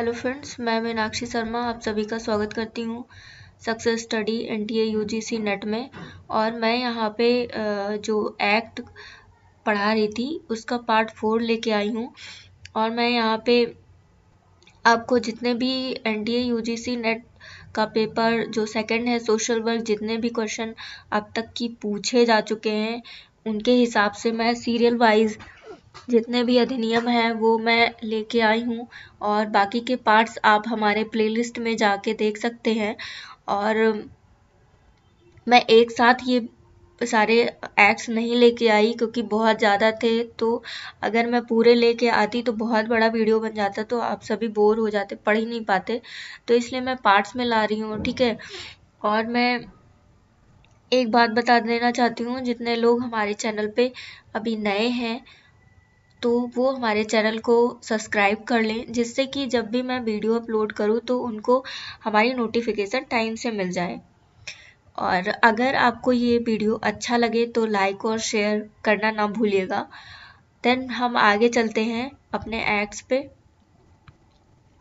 Hello friends, मैं मीनाक्षी शर्मा आप सभी का स्वागत करती हूँ success study NTA UGC net में। और मैं यहाँ पे जो एक्ट पढ़ा रही थी उसका पार्ट 4 लेके आई हूँ। और मैं यहाँ पे आपको जितने भी एनटीए यूजीसी नेट का पेपर जो सेकंड है सोशल वर्क, जितने भी क्वेश्चन अब तक की पूछे जा चुके हैं उनके हिसाब से मैं सीरियल वाइज जितने भी अधिनियम हैं वो मैं लेके आई हूँ। और बाकी के पार्ट्स आप हमारे प्लेलिस्ट में जाके देख सकते हैं। और मैं एक साथ ये सारे एक्ट्स नहीं लेके आई क्योंकि बहुत ज़्यादा थे, तो अगर मैं पूरे लेके आती तो बहुत बड़ा वीडियो बन जाता, तो आप सभी बोर हो जाते, पढ़ ही नहीं पाते। तो इसलिए मैं पार्ट्स में ला रही हूँ, ठीक है। और मैं एक बात बता देना चाहती हूँ, जितने लोग हमारे चैनल पे अभी नए हैं तो वो हमारे चैनल को सब्सक्राइब कर लें, जिससे कि जब भी मैं वीडियो अपलोड करूँ तो उनको हमारी नोटिफिकेशन टाइम से मिल जाए। और अगर आपको ये वीडियो अच्छा लगे तो लाइक और शेयर करना ना भूलिएगा। देन हम आगे चलते हैं अपने एक्ट्स पे।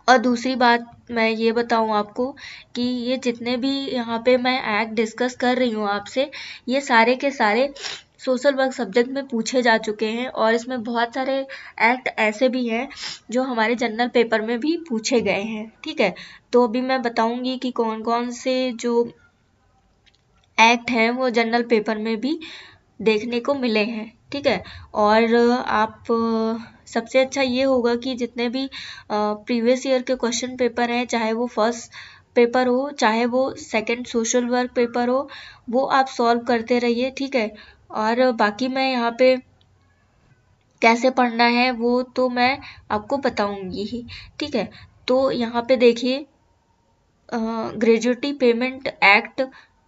और दूसरी बात मैं ये बताऊं आपको कि ये जितने भी यहाँ पे मैं एक्ट डिस्कस कर रही हूँ आपसे, ये सारे के सारे सोशल वर्क सब्जेक्ट में पूछे जा चुके हैं। और इसमें बहुत सारे एक्ट ऐसे भी हैं जो हमारे जनरल पेपर में भी पूछे गए हैं, ठीक है। तो अभी मैं बताऊंगी कि कौन कौन से जो एक्ट हैं वो जनरल पेपर में भी देखने को मिले हैं, ठीक है। और आप सबसे अच्छा ये होगा कि जितने भी प्रीवियस ईयर के क्वेश्चन पेपर हैं, चाहे वो फर्स्ट पेपर हो चाहे वो सेकंड सोशल वर्क पेपर हो, वो आप सॉल्व करते रहिए, ठीक है। और बाकी मैं यहाँ पे कैसे पढ़ना है वो तो मैं आपको बताऊंगी ही, ठीक है। तो यहाँ पे देखिए, ग्रेजुएटी पेमेंट एक्ट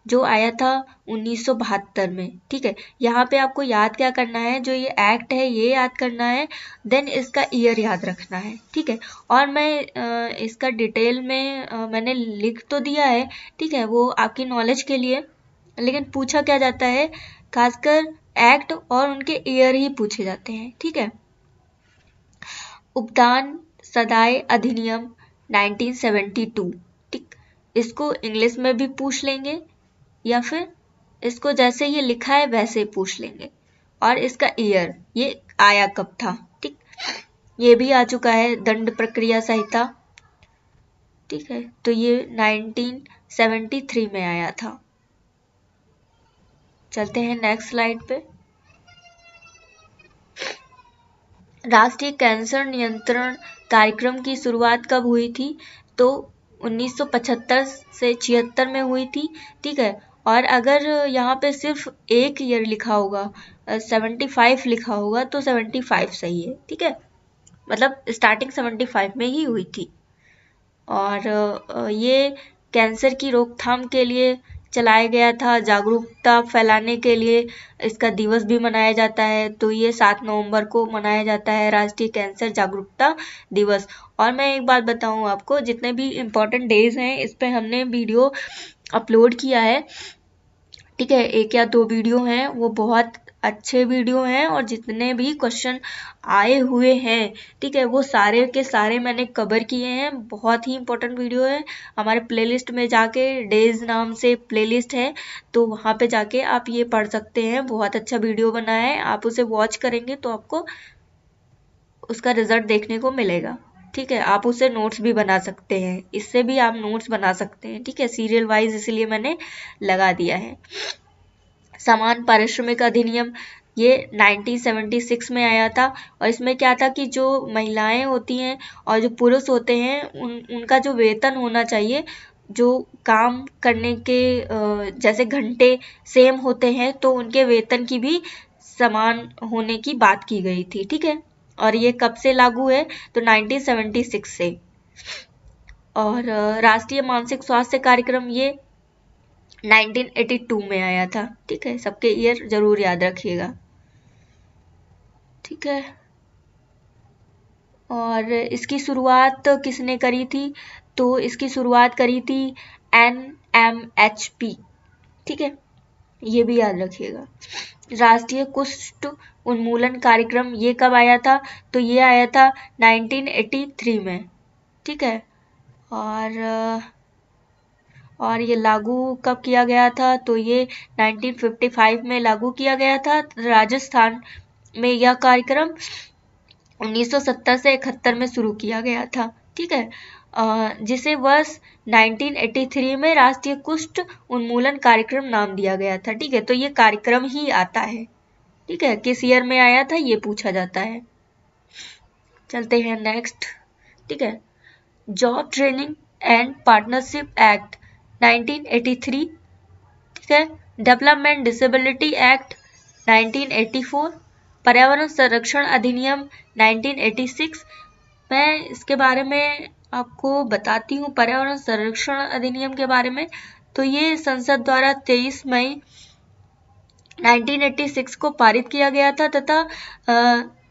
जो आया था 1972 में, ठीक है। यहाँ पे आपको याद क्या करना है, जो ये एक्ट है ये याद करना है, देन इसका ईयर याद रखना है, ठीक है। और मैं इसका डिटेल में मैंने लिख तो दिया है, ठीक है, वो आपकी नॉलेज के लिए। लेकिन पूछा क्या जाता है, खासकर एक्ट और उनके ईयर ही पूछे जाते हैं, ठीक है। उपदान सदाई अधिनियम 1972, ठीक। इसको इंग्लिश में भी पूछ लेंगे या फिर इसको जैसे ये लिखा है वैसे पूछ लेंगे। और इसका ईयर ये आया कब था, ठीक। ये भी आ चुका है दंड प्रक्रिया संहिता, ठीक है। तो ये 1973 में आया था। चलते हैं नेक्स्ट स्लाइड पे। राष्ट्रीय कैंसर नियंत्रण कार्यक्रम की शुरुआत कब हुई थी, तो 1975 से 76 में हुई थी, ठीक है। और अगर यहाँ पे सिर्फ एक ईयर लिखा होगा, 75 लिखा होगा, तो 75 सही है, ठीक है। मतलब स्टार्टिंग 75 में ही हुई थी। और ये कैंसर की रोकथाम के लिए चलाया गया था, जागरूकता फैलाने के लिए इसका दिवस भी मनाया जाता है। तो ये 7 नवंबर को मनाया जाता है, राष्ट्रीय कैंसर जागरूकता दिवस। और मैं एक बात बताऊं आपको, जितने भी इम्पोर्टेंट डेज हैं इस पे हमने वीडियो अपलोड किया है, ठीक है। 1 या 2 वीडियो हैं, वो बहुत अच्छे वीडियो हैं। और जितने भी क्वेश्चन आए हुए हैं, ठीक है, वो सारे के सारे मैंने कवर किए हैं। बहुत ही इंपॉर्टेंट वीडियो है। हमारे प्लेलिस्ट में जाके डेज नाम से प्लेलिस्ट है, तो वहाँ पे जाके आप ये पढ़ सकते हैं। बहुत अच्छा वीडियो बना है, आप उसे वॉच करेंगे तो आपको उसका रिजल्ट देखने को मिलेगा, ठीक है। आप उसे नोट्स भी बना सकते हैं, इससे भी आप नोट्स बना सकते हैं, ठीक है, सीरियल वाइज, इसलिए मैंने लगा दिया है। समान पारिश्रमिक अधिनियम ये 1976 में आया था। और इसमें क्या था कि जो महिलाएं होती हैं और जो पुरुष होते हैं उनका जो वेतन होना चाहिए, जो काम करने के जैसे घंटे सेम होते हैं, तो उनके वेतन की भी समान होने की बात की गई थी, ठीक है। और ये कब से लागू है, तो 1976 से। और राष्ट्रीय मानसिक स्वास्थ्य कार्यक्रम ये 1982 में आया था, ठीक है। सबके ईयर जरूर याद रखिएगा, ठीक है। और इसकी शुरुआत किसने करी थी, तो इसकी शुरुआत करी थी NMHP, ठीक है, ये भी याद रखिएगा। राष्ट्रीय कुष्ठ उन्मूलन कार्यक्रम ये कब आया था, तो ये आया था 1983 में, ठीक है। और ये लागू कब किया गया था, तो ये 1955 में लागू किया गया था। राजस्थान में यह कार्यक्रम 1970 से 71 में शुरू किया गया था, ठीक है। जिसे वर्ष 1983 में राष्ट्रीय कुष्ठ उन्मूलन कार्यक्रम नाम दिया गया था, ठीक है। तो ये कार्यक्रम ही आता है, ठीक है, किस ईयर में आया था ये पूछा जाता है। चलते हैं नेक्स्ट, ठीक है। Job training and partnership act 1983, ठीक है। डेवलपमेंट डिसेबिलिटी एक्ट 1984, पर्यावरण संरक्षण अधिनियम 1986। मैं इसके बारे में आपको बताती हूँ, पर्यावरण संरक्षण अधिनियम के बारे में। तो ये संसद द्वारा 23 मई 1986 को पारित किया गया था तथा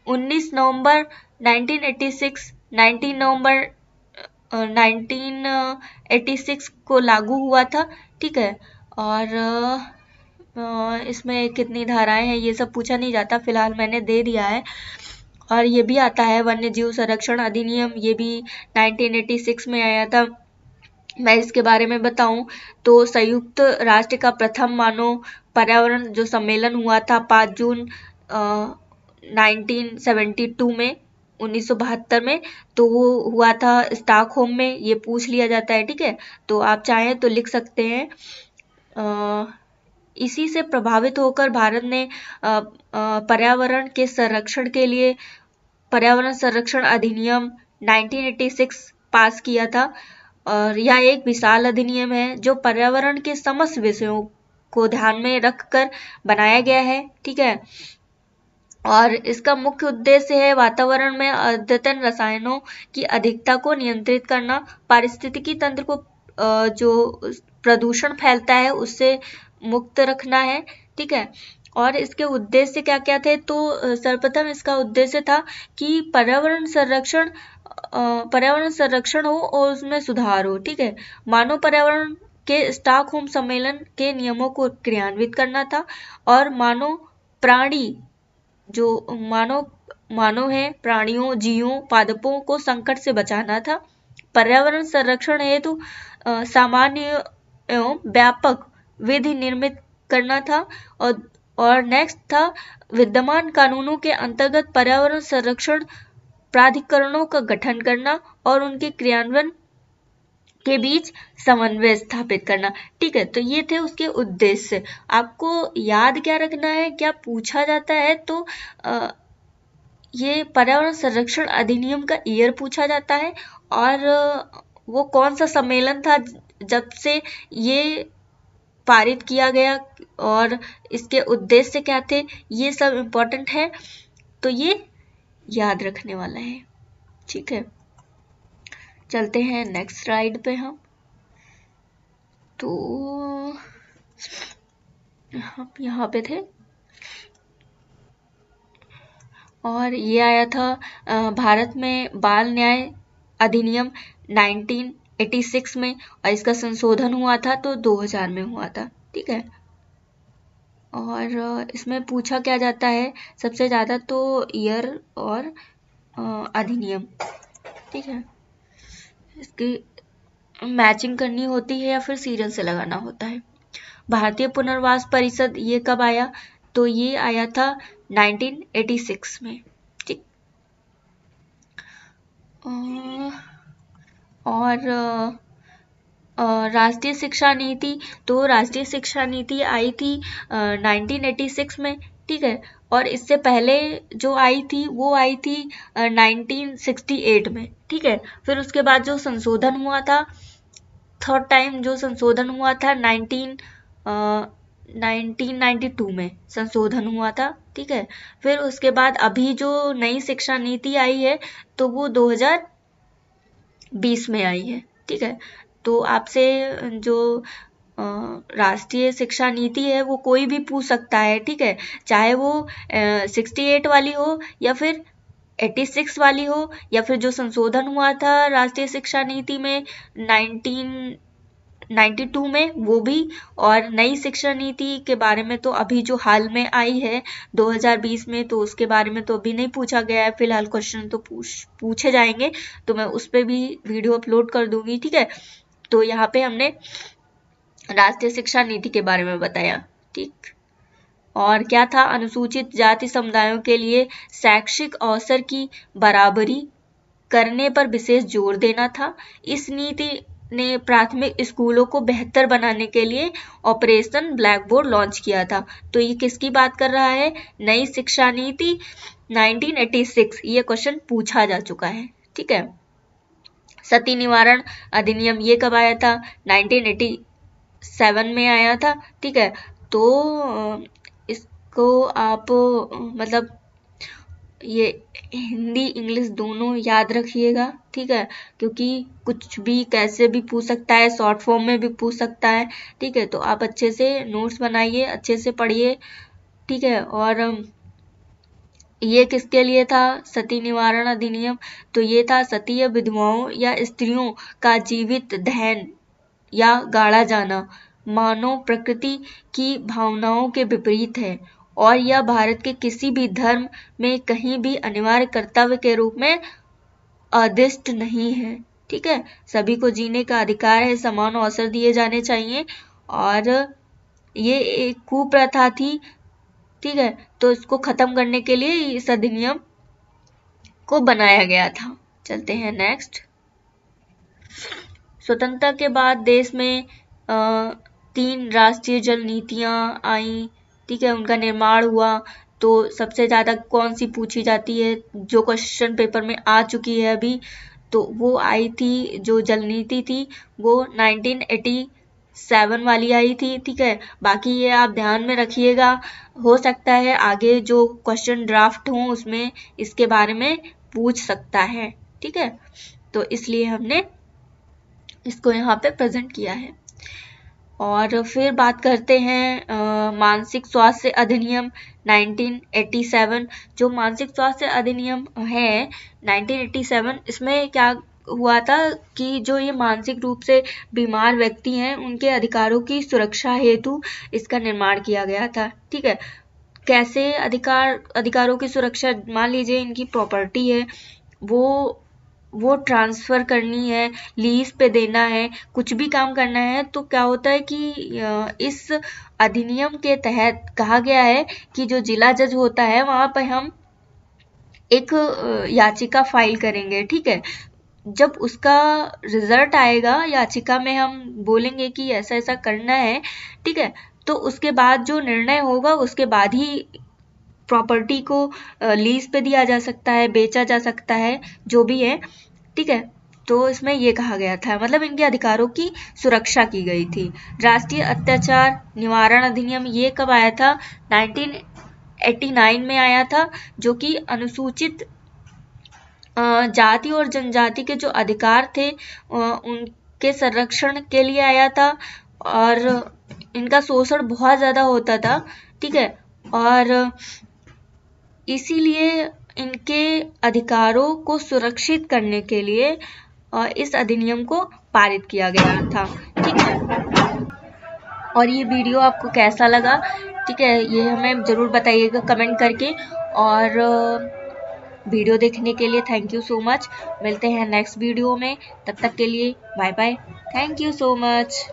19 नवंबर 1986, 19 नवंबर 1986 को लागू हुआ था, ठीक है। और इसमें कितनी धाराएं हैं ये सब पूछा नहीं जाता, फिलहाल मैंने दे दिया है। और ये भी आता है वन्य जीव संरक्षण अधिनियम, ये भी 1986 में आया था। मैं इसके बारे में बताऊं तो संयुक्त राष्ट्र का प्रथम मानव पर्यावरण जो सम्मेलन हुआ था 5 जून 1972 में, 1972 में, तो वो हुआ था स्टॉकहोम में। ये पूछ लिया जाता है, ठीक है, तो आप चाहें तो लिख सकते हैं। इसी से प्रभावित होकर भारत ने पर्यावरण के संरक्षण के लिए पर्यावरण संरक्षण अधिनियम 1986 पास किया था। और यह एक विशाल अधिनियम है जो पर्यावरण के समस्त विषयों को ध्यान में रखकर बनाया गया है, ठीक है। और इसका मुख्य उद्देश्य है वातावरण में अद्यतन रसायनों की अधिकता को नियंत्रित करना, पारिस्थितिकी तंत्र को जो प्रदूषण फैलता है उससे मुक्त रखना है, ठीक है। और इसके उद्देश्य क्या क्या थे, तो सर्वप्रथम इसका उद्देश्य था कि पर्यावरण संरक्षण हो और उसमें सुधार हो, ठीक है। मानव पर्यावरण के स्टॉकहोम सम्मेलन के नियमों को क्रियान्वित करना था और मानव प्राणी जो मानव है, प्राणियों, जीवों, पादपों को संकट से बचाना था। पर्यावरण संरक्षण हेतु सामान्य एवं व्यापक विधि निर्मित करना था। और नेक्स्ट था विद्यमान कानूनों के अंतर्गत पर्यावरण संरक्षण प्राधिकरणों का गठन करना और उनके क्रियान्वयन के बीच समन्वय स्थापित करना, ठीक है। तो ये थे उसके उद्देश्य। आपको याद क्या रखना है, क्या पूछा जाता है, तो ये पर्यावरण संरक्षण अधिनियम का ईयर पूछा जाता है और वो कौन सा सम्मेलन था जब से ये पारित किया गया और इसके उद्देश्य क्या थे, ये सब इम्पोर्टेंट है, तो ये याद रखने वाला है, ठीक है। चलते हैं नेक्स्ट स्लाइड पे हम। तो हम यहाँ पे थे और ये आया था भारत में बाल न्याय अधिनियम 1986 में और इसका संशोधन हुआ था तो 2000 में हुआ था, ठीक है। और इसमें पूछा क्या जाता है सबसे ज़्यादा, तो ईयर और अधिनियम, ठीक है। इसकी मैचिंग करनी होती है या फिर सीरियल से लगाना होता है। भारतीय पुनर्वास परिषद ये कब आया, तो ये आया था 1986 में, ठीक। और राष्ट्रीय शिक्षा नीति, तो राष्ट्रीय शिक्षा नीति आई थी 1986 में, ठीक है। और इससे पहले जो आई थी वो आई थी 1968 में, ठीक है। फिर उसके बाद जो संशोधन हुआ था, थर्ड टाइम जो संशोधन हुआ था 1992 में संशोधन हुआ था, ठीक है। फिर उसके बाद अभी जो नई शिक्षा नीति आई है तो वो 2020 में आई है, ठीक है। तो आपसे जो राष्ट्रीय शिक्षा नीति है वो कोई भी पूछ सकता है, ठीक है, चाहे वो 68 वाली हो या फिर 86 वाली हो या फिर जो संशोधन हुआ था राष्ट्रीय शिक्षा नीति में 92 में वो भी। और नई शिक्षा नीति के बारे में तो अभी जो हाल में आई है 2020 में, तो उसके बारे में तो अभी नहीं पूछा गया है फिलहाल। क्वेश्चन तो पूछे जाएंगे, तो मैं उस पर भी वीडियो अपलोड कर दूंगी, ठीक है। तो यहाँ पे हमने राष्ट्रीय शिक्षा नीति के बारे में बताया, ठीक। और क्या था, अनुसूचित जाति समुदायों के लिए शैक्षिक अवसर की बराबरी करने पर विशेष जोर देना था। इस नीति ने प्राथमिक स्कूलों को बेहतर बनाने के लिए ऑपरेशन ब्लैक बोर्ड लॉन्च किया था। तो ये किसकी बात कर रहा है, नई शिक्षा नीति 1986। ये क्वेश्चन पूछा जा चुका है, ठीक है। सती निवारण अधिनियम ये कब आया था, 1987 में आया था, ठीक है। तो इसको आप मतलब ये हिंदी इंग्लिश दोनों याद रखिएगा, ठीक है, क्योंकि कुछ भी कैसे भी पूछ सकता है, शॉर्ट फॉर्म में भी पूछ सकता है, ठीक है। तो आप अच्छे से नोट्स बनाइए, अच्छे से पढ़िए, ठीक है। और ये किसके लिए था सती निवारण अधिनियम, तो ये था सतीय विधवाओं या स्त्रियों का जीवित दहन या गाड़ा जाना मानव प्रकृति की भावनाओं के विपरीत है, और यह भारत के किसी भी धर्म में कहीं भी अनिवार्य कर्तव्य के रूप में आदिष्ट नहीं है, ठीक है। सभी को जीने का अधिकार है, समान अवसर दिए जाने चाहिए, और ये एक कुप्रथा थी, ठीक है। तो इसको खत्म करने के लिए इस अधिनियम को बनाया गया था। चलते हैं नेक्स्ट। स्वतंत्रता के बाद देश में 3 राष्ट्रीय जल नीतियां आई, ठीक है, उनका निर्माण हुआ। तो सबसे ज़्यादा कौन सी पूछी जाती है, जो क्वेश्चन पेपर में आ चुकी है अभी, तो वो आई थी, जो जल नीति थी वो 1987 वाली आई थी, ठीक है। बाकी ये आप ध्यान में रखिएगा, हो सकता है आगे जो क्वेश्चन ड्राफ्ट हों उसमें इसके बारे में पूछ सकता है, ठीक है। तो इसलिए हमने इसको यहाँ पे प्रेजेंट किया है। और फिर बात करते हैं मानसिक स्वास्थ्य अधिनियम 1987। जो मानसिक स्वास्थ्य अधिनियम है 1987, इसमें क्या हुआ था कि जो ये मानसिक रूप से बीमार व्यक्ति हैं उनके अधिकारों की सुरक्षा हेतु इसका निर्माण किया गया था, ठीक है। कैसे अधिकारों की सुरक्षा, मान लीजिए इनकी प्रॉपर्टी है, वो ट्रांसफ़र करनी है, लीज पे देना है, कुछ भी काम करना है, तो क्या होता है कि इस अधिनियम के तहत कहा गया है कि जो जिला जज होता है वहाँ पर हम एक याचिका फाइल करेंगे, ठीक है। जब उसका रिजल्ट आएगा याचिका में हम बोलेंगे कि ऐसा ऐसा करना है, ठीक है। तो उसके बाद जो निर्णय होगा उसके बाद ही प्रॉपर्टी को लीज पे दिया जा सकता है, बेचा जा सकता है, जो भी है, ठीक है। तो इसमें ये कहा गया था, मतलब इनके अधिकारों की सुरक्षा की गई थी। राष्ट्रीय अत्याचार निवारण अधिनियम ये कब आया था, 1989 में आया था, जो कि अनुसूचित जाति और जनजाति के जो अधिकार थे उनके संरक्षण के लिए आया था, और इनका शोषण बहुत ज़्यादा होता था, ठीक है। और इसीलिए इनके अधिकारों को सुरक्षित करने के लिए इस अधिनियम को पारित किया गया था, ठीक है। और ये वीडियो आपको कैसा लगा, ठीक है, ये हमें ज़रूर बताइएगा कमेंट करके। और वीडियो देखने के लिए थैंक यू सो मच। मिलते हैं नेक्स्ट वीडियो में, तब तक के लिए bye bye, thank you so much.